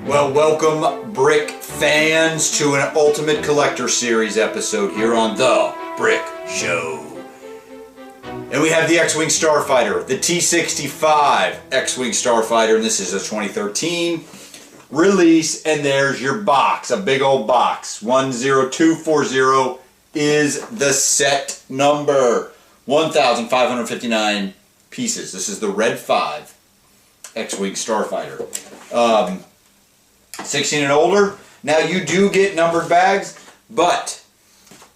Well, welcome Brick fans to an Ultimate Collector Series episode here on The Brick Show. And we have the X-Wing Starfighter, the T-65 X-Wing Starfighter, and this is a 2013 release, and there's your box, a big old box. 10240 is the set number. 1,559 pieces. This is the Red 5 X-Wing Starfighter. 16 and older. Now you do get numbered bags, but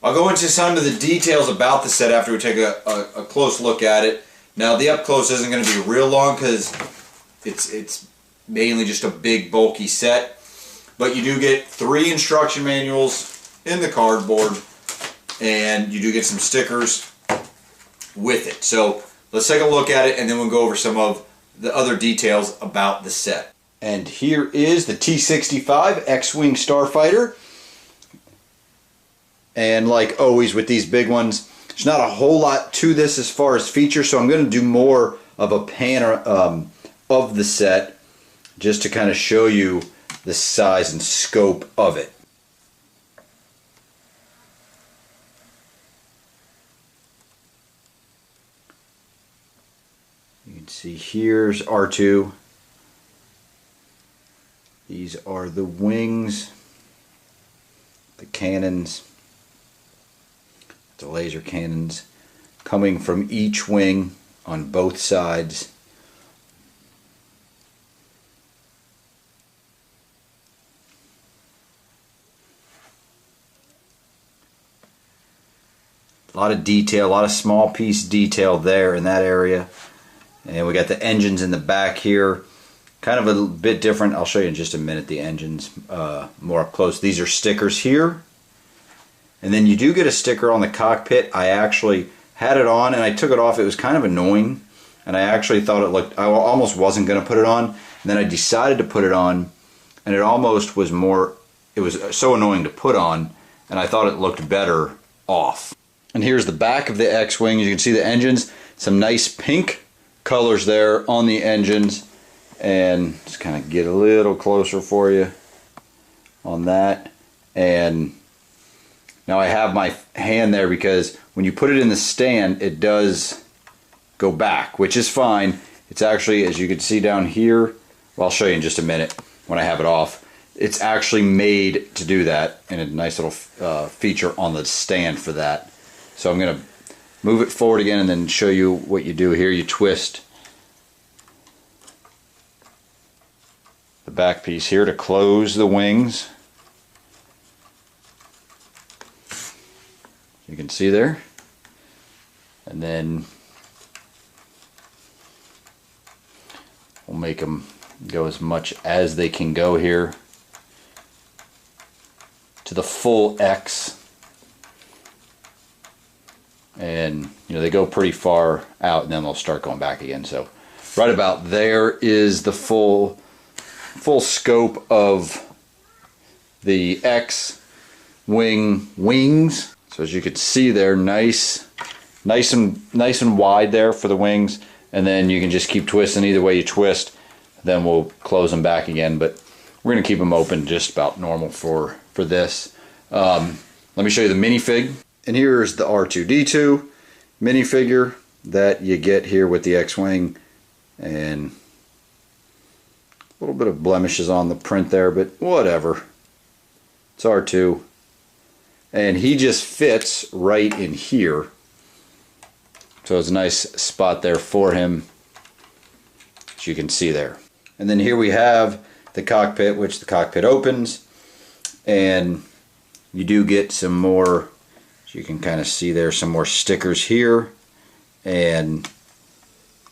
I'll go into some of the details about the set after we take a close look at it. Now the up close isn't going to be real long because it's mainly just a big bulky set, but you do get 3 instruction manuals in the cardboard, and you do get some stickers with it. So let's take a look at it, and then we'll go over some of the other details about the set. And here is the T-65 X-Wing Starfighter. And like always with these big ones, there's not a whole lot to this as far as features, so I'm going to do more of a pan of the set just to kind of show you the size and scope of it. You can see here's R2. These are the wings, the cannons, the laser cannons coming from each wing on both sides. A lot of detail, a lot of small piece detail there in that area. And we got the engines in the back here. Kind of a bit different. I'll show you in just a minute the engines more up close. These are stickers here. And then you do get a sticker on the cockpit. I actually had it on and I took it off. It was kind of annoying. And I actually thought it looked, I almost wasn't going to put it on. And then I decided to put it on. And it almost was more, it was so annoying to put on. And I thought it looked better off. And here's the back of the X-Wing. You can see the engines. Some nice pink colors there on the engines. And just kind of get a little closer for you on that. And now I have my hand there because when you put it in the stand, it does go back, which is fine. It's actually, as you can see down here, well, I'll show you in just a minute when I have it off. It's actually made to do that, and a nice little feature on the stand for that. So I'm going to move it forward again and then show you what you do here. You twist the back piece here to close the wings. You can see there. And then we'll make them go as much as they can go here to the full X. And you know, they go pretty far out and then they'll start going back again. So right about there is the full scope of the X-Wing wings. So as you can see there, nice and wide there for the wings, and then you can just keep twisting. Either way you twist, then we'll close them back again. But we're going to keep them open just about normal for this. Let me show you the minifig. And here's the R2-D2 minifigure that you get here with the X-Wing, and a little bit of blemishes on the print there, but whatever. It's R2. And he just fits right in here. So it's a nice spot there for him, as you can see there. And then here we have the cockpit, which the cockpit opens. And you do get some more, as you can kind of see there, some more stickers here. And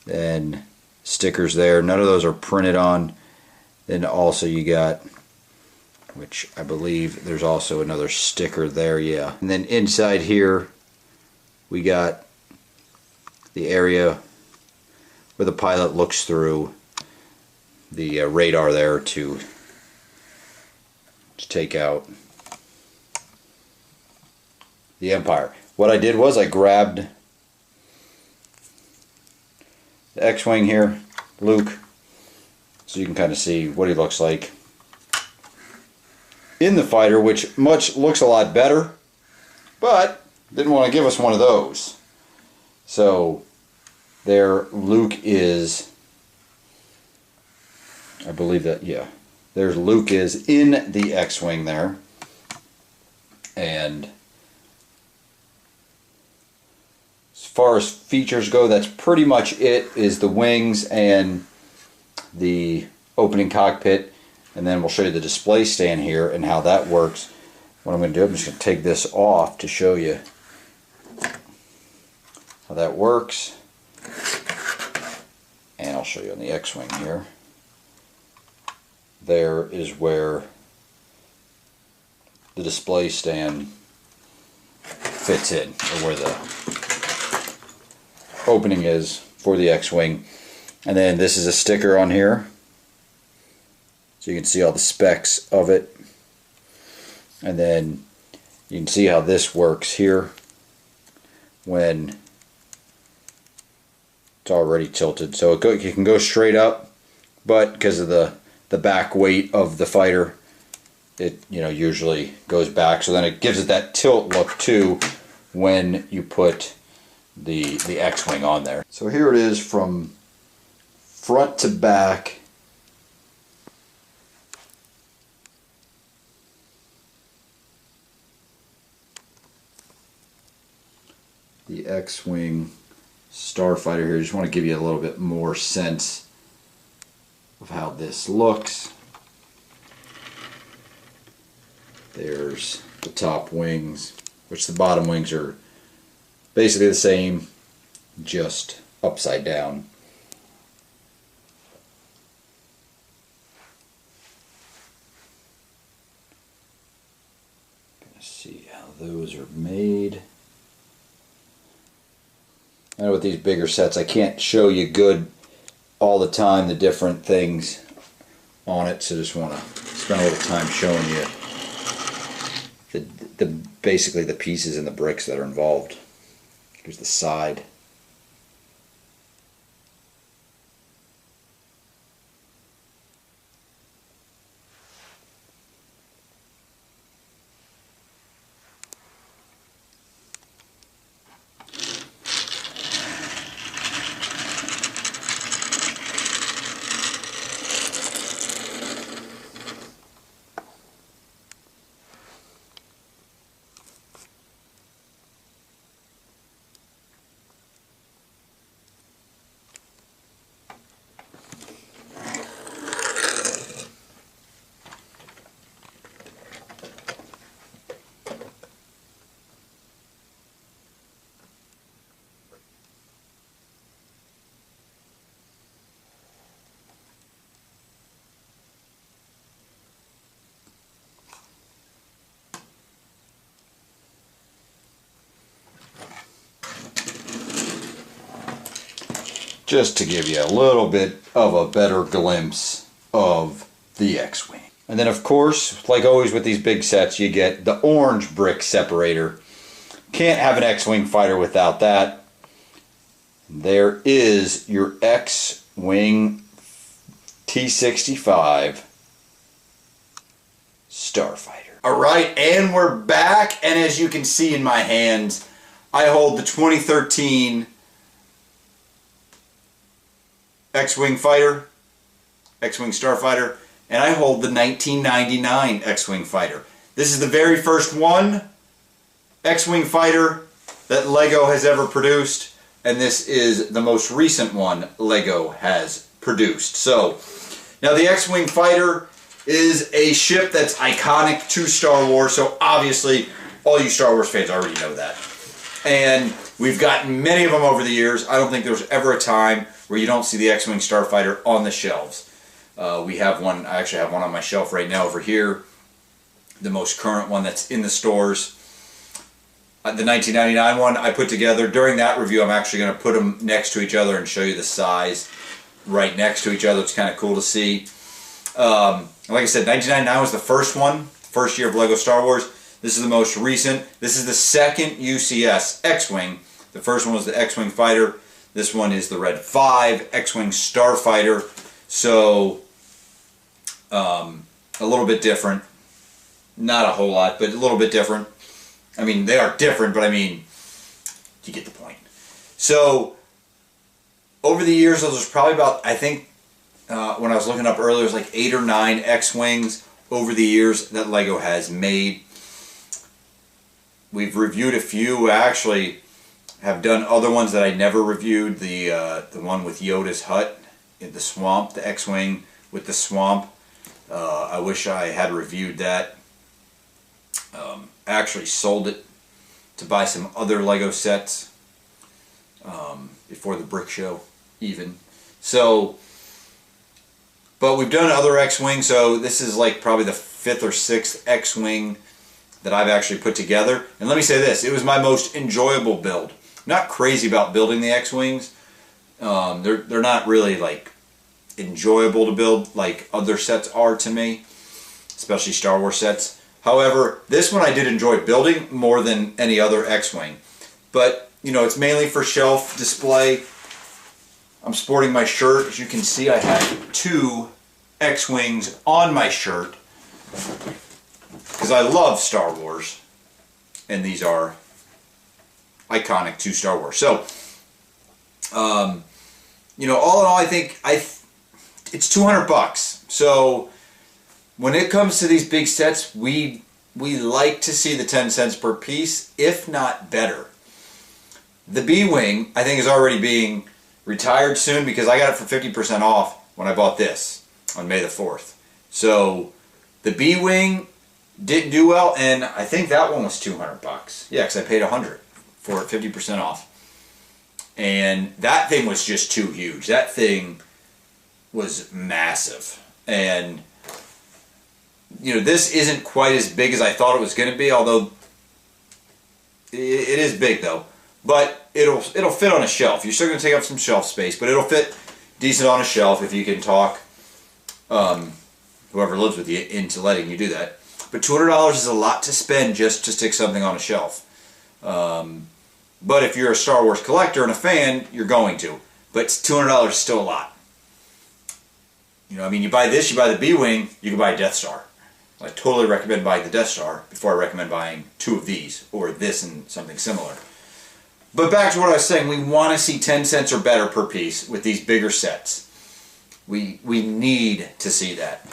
then stickers there. None of those are printed on. Then also you got, which I believe there's also another sticker there, yeah. And then inside here we got the area where the pilot looks through the radar there to take out the Empire. What I did was I grabbed the X-Wing here, Luke, so you can kind of see what he looks like. in the fighter, which looks a lot better, but didn't want to give us one of those. So there Luke is, I believe that, yeah, there's Luke is in the X-Wing there. And as far as features go, that's pretty much it, is the wings and the opening cockpit. And then we'll show you the display stand here and how that works. What I'm going to do, I'm just going to take this off to show you how that works. And I'll show you on the X-Wing here. There is where the display stand fits in, or where the opening is for the X-Wing. And then this is a sticker on here, so you can see all the specs of it. And then you can see how this works here when it's already tilted. So it can go straight up, but because of the back weight of the fighter, it usually goes back. So then it gives it that tilt look too when you put the X-Wing on there. So here it is from front to back. The X-Wing Starfighter here. I just want to give you a little bit more sense of how this looks. There's the top wings, which the bottom wings are basically the same, just upside down. Gonna see how those are made. I know with these bigger sets, I can't show you good all the time the different things on it, so just want to spend a little time showing you the basically the pieces and the bricks that are involved. Here's the side. Just to give you a little bit of a better glimpse of the X-Wing. And then of course, like always with these big sets, you get the orange brick separator. Can't have an X-Wing fighter without that. There is your X-Wing T-65 Starfighter. Alright, and we're back, and as you can see in my hands, I hold the 2013 X-Wing fighter, X-Wing Starfighter, and I hold the 1999 X-Wing fighter. This is the very first one X-Wing fighter that LEGO has ever produced, and this is the most recent one LEGO has produced. So, now the X-Wing fighter is a ship that's iconic to Star Wars, so obviously all you Star Wars fans already know that. And we've gotten many of them over the years. I don't think there was ever a time where you don't see the X-Wing Starfighter on the shelves. We have one, I actually have one on my shelf right now over here. The most current one that's in the stores. The 1999 one I put together. During that review, I'm actually going to put them next to each other and show you the size right next to each other. It's kind of cool to see. Like I said, 1999 was the first one, first year of LEGO Star Wars. This is the most recent. This is the second UCS X-Wing. The first one was the X-Wing Fighter. This one is the Red 5 X-Wing Starfighter. So, a little bit different. not a whole lot, but a little bit different. I mean, they are different, but I mean, you get the point. So, over the years, there's probably about, I think, when I was looking up earlier, it was like 8 or 9 X-Wings over the years that LEGO has made. We've reviewed a few. I actually have done other ones that I never reviewed. The one with Yoda's hut in the swamp, the X-Wing with the swamp. I wish I had reviewed that. I actually sold it to buy some other LEGO sets before the brick show even. So, but we've done other X-Wing, so this is like probably the 5th or 6th X-Wing that I've actually put together. And let me say this, it was my most enjoyable build. Not crazy about building the X-Wings. They're not really like enjoyable to build like other sets are to me, especially Star Wars sets. However, this one I did enjoy building more than any other X-Wing. But, you know, it's mainly for shelf display. I'm sporting my shirt. As you can see, I have 2 X-Wings on my shirt because I love Star Wars, and these are iconic to Star Wars. So, you know, all in all, I think it's $200. So, when it comes to these big sets, we like to see the 10 cents per piece, if not better. The B-Wing, I think, is already being retired soon because I got it for 50% off when I bought this on May the 4th. So the B-Wing didn't do well, and I think that one was $200. Yeah, because I paid $100 for it, 50% off. And that thing was just too huge. That thing was massive. And, you know, this isn't quite as big as I thought it was going to be, although it is big, though. But it'll fit on a shelf. You're still going to take up some shelf space, but it'll fit decent on a shelf if you can talk whoever lives with you into letting you do that. But $200 is a lot to spend just to stick something on a shelf. But if you're a Star Wars collector and a fan, you're going to. But $200 is still a lot. You know, I mean, you buy this, you buy the B-Wing, you can buy a Death Star. I totally recommend buying the Death Star before I recommend buying 2 of these, or this and something similar. But back to what I was saying, we want to see 10 cents or better per piece with these bigger sets. We need to see that.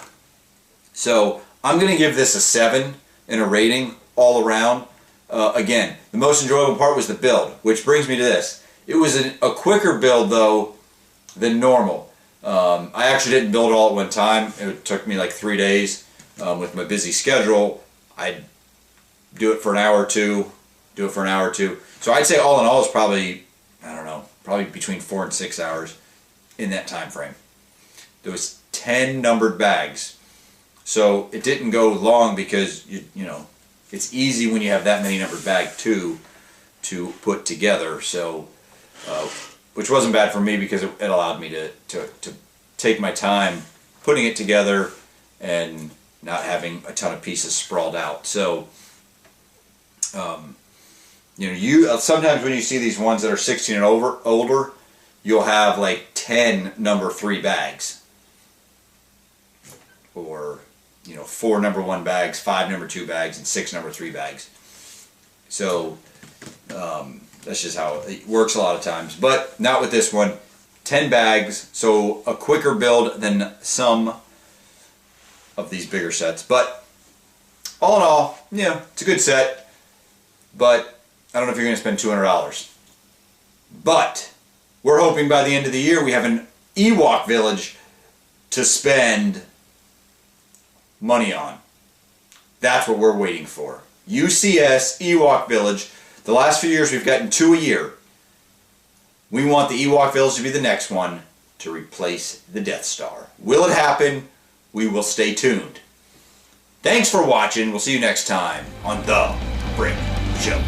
So I'm going to give this a 7 in a rating all around. Again, the most enjoyable part was the build, which brings me to this. It was a quicker build, though, than normal. I actually didn't build it all at one time. It took me like 3 days with my busy schedule. I'd do it for an hour or two, So I'd say all in all is probably, I don't know, probably between 4 and 6 hours in that time frame. There was 10 numbered bags. So it didn't go long because, you know, it's easy when you have that many numbered bags to put together. So, which wasn't bad for me because it allowed me to take my time putting it together and not having a ton of pieces sprawled out. So, you know, sometimes when you see these ones that are 16 and older, you'll have like 10 number 3 bags, or, you know, 4 number 1 bags, 5 number 2 bags, and 6 number 3 bags. So that's just how it works a lot of times, but not with this one. 10 bags, so a quicker build than some of these bigger sets. But all in all, yeah, it's a good set. But I don't know if you're going to spend $200. But we're hoping by the end of the year we have an Ewok village to spend money on. That's what we're waiting for. UCS Ewok Village. The last few years we've gotten 2 a year. We want the Ewok Village to be the next one to replace the Death Star. Will it happen? We will stay tuned. Thanks for watching. We'll see you next time on The Brick Show.